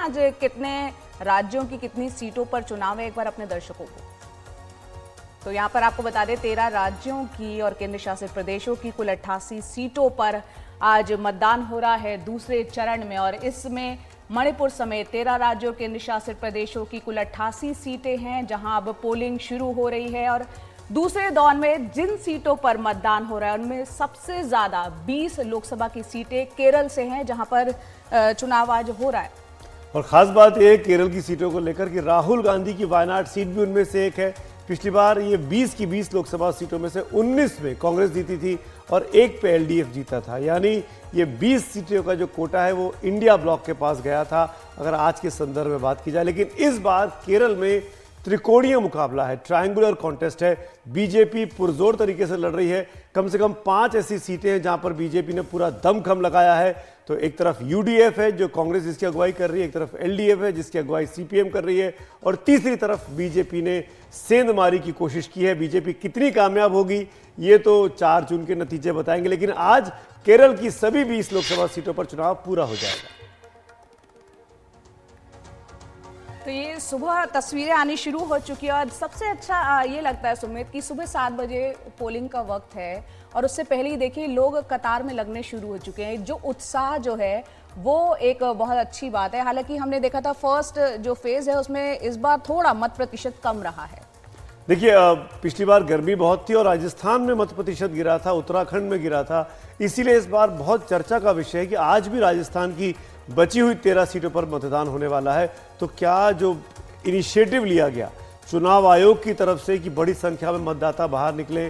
आज कितने राज्यों की कितनी सीटों पर चुनाव है एक बार अपने दर्शकों को? तो यहाँ पर आपको बता दें 13 राज्यों की और केंद्र शासित प्रदेशों की कुल 88 सीटों पर आज मतदान हो रहा है दूसरे चरण में। और इसमें मणिपुर समेत 13 राज्यों और केंद्र शासित प्रदेशों की कुल 88 सीटें हैं जहां अब पोलिंग शुरू हो रही है। और दूसरे दौर में जिन सीटों पर मतदान हो रहा है उनमें सबसे ज्यादा 20 लोकसभा की सीटें केरल से हैं जहां पर चुनाव आज हो रहा है। और खास बात यह है केरल की सीटों को लेकर कि राहुल गांधी की वायनाड सीट भी उनमें से एक है। पिछली बार ये 20 की 20 लोकसभा सीटों में से 19 में कांग्रेस जीती थी और एक पे एलडीएफ जीता था, यानी ये 20 सीटों का जो कोटा है वो इंडिया ब्लॉक के पास गया था अगर आज के संदर्भ में बात की जाए। लेकिन इस बार केरल में त्रिकोणीय मुकाबला है, ट्रायंगुलर कॉन्टेस्ट है। बीजेपी पुरजोर तरीके से लड़ रही है। कम से कम 5 ऐसी सीटें हैं जहां पर बीजेपी ने पूरा दमखम लगाया है। तो एक तरफ यूडीएफ है जो कांग्रेस जिसकी अगुवाई कर रही है, एक तरफ एलडीएफ है जिसकी अगुवाई सीपीएम कर रही है, और तीसरी तरफ बीजेपी ने सेंधमारी की कोशिश की है। बीजेपी कितनी कामयाब होगी ये तो 4 जून के नतीजे बताएंगे, लेकिन आज केरल की सभी 20 लोकसभा सीटों पर चुनाव पूरा हो जाएगा। तो ये सुबह तस्वीरें आनी शुरू हो चुकी है और सबसे अच्छा ये लगता है सुमित कि सुबह 7 बजे पोलिंग का वक्त है और उससे पहले ही देखिए लोग कतार में लगने शुरू हो चुके हैं। जो उत्साह जो है वो एक बहुत अच्छी बात है। हालांकि हमने देखा था फर्स्ट जो फेज है उसमें इस बार थोड़ा मत प्रतिशत कम रहा है। देखिए पिछली बार गर्मी बहुत थी और राजस्थान में मत प्रतिशत गिरा था, उत्तराखंड में गिरा था, इसीलिए इस बार बहुत चर्चा का विषय है कि आज भी राजस्थान की बची हुई 13 सीटों पर मतदान होने वाला है। तो क्या जो इनिशिएटिव लिया गया चुनाव आयोग की तरफ से कि बड़ी संख्या में मतदाता बाहर निकले,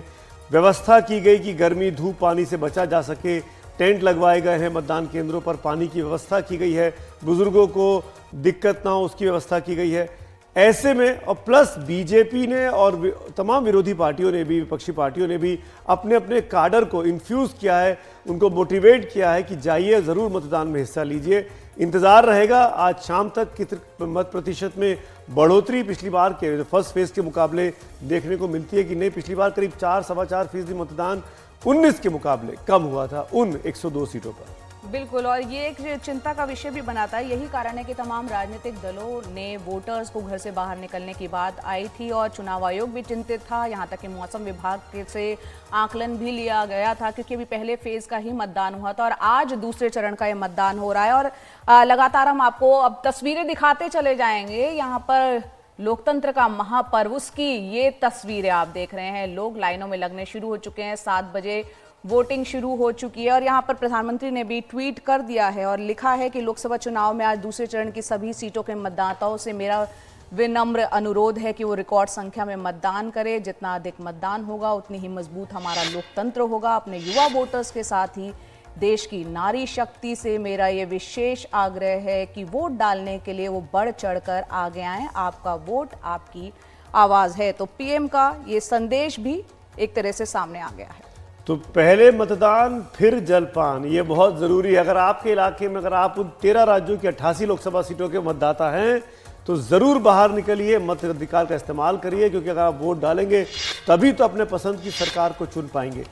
व्यवस्था की गई कि गर्मी धूप पानी से बचा जा सके, टेंट लगवाए गए हैं मतदान केंद्रों पर, पानी की व्यवस्था की गई है, बुजुर्गों को दिक्कत ना हो उसकी व्यवस्था की गई है। ऐसे में और प्लस बीजेपी ने और तमाम विरोधी पार्टियों ने भी, विपक्षी पार्टियों ने भी अपने अपने काडर को इन्फ्यूज़ किया है, उनको मोटिवेट किया है कि जाइए ज़रूर मतदान में हिस्सा लीजिए। इंतज़ार रहेगा आज शाम तक कितने मत प्रतिशत में बढ़ोतरी पिछली बार के फर्स्ट फेज़ के मुकाबले देखने को मिलती है कि नहीं। पिछली बार करीब 4-4.25% मतदान 19 के मुकाबले कम हुआ था उन 102 सीटों पर। बिल्कुल, और ये एक चिंता का विषय भी बनाता है। यही कारण है कि तमाम राजनीतिक दलों ने वोटर्स को घर से बाहर निकलने की बात आई थी और चुनाव आयोग भी चिंतित था। यहाँ तक कि मौसम विभाग से आकलन भी लिया गया था क्योंकि अभी पहले फेज का ही मतदान हुआ था और आज दूसरे चरण का ये मतदान हो रहा है। और लगातार हम आपको अब तस्वीरें दिखाते चले जाएंगे। यहाँ पर लोकतंत्र का महापर्व उसकी ये तस्वीरें आप देख रहे हैं। लोग लाइनों में लगने शुरू हो चुके हैं। 7 बजे वोटिंग शुरू हो चुकी है और यहाँ पर प्रधानमंत्री ने भी ट्वीट कर दिया है और लिखा है कि लोकसभा चुनाव में आज दूसरे चरण की सभी सीटों के मतदाताओं से मेरा विनम्र अनुरोध है कि वो रिकॉर्ड संख्या में मतदान करें। जितना अधिक मतदान होगा उतनी ही मजबूत हमारा लोकतंत्र होगा। अपने युवा वोटर्स के साथ ही देश की नारी शक्ति से मेरा ये विशेष आग्रह है कि वोट डालने के लिए वो बढ़ चढ़कर आगे आएं। आपका वोट आपकी आवाज़ है। तो पीएम का ये संदेश भी एक तरह से सामने आ गया है। तो पहले मतदान फिर जलपान, ये बहुत ज़रूरी है। अगर आपके इलाके में अगर आप उन 13 राज्यों की 88 लोकसभा सीटों के मतदाता हैं तो ज़रूर बाहर निकलिए, मताधिकार का इस्तेमाल करिए, क्योंकि अगर आप वोट डालेंगे तभी तो अपने पसंद की सरकार को चुन पाएंगे।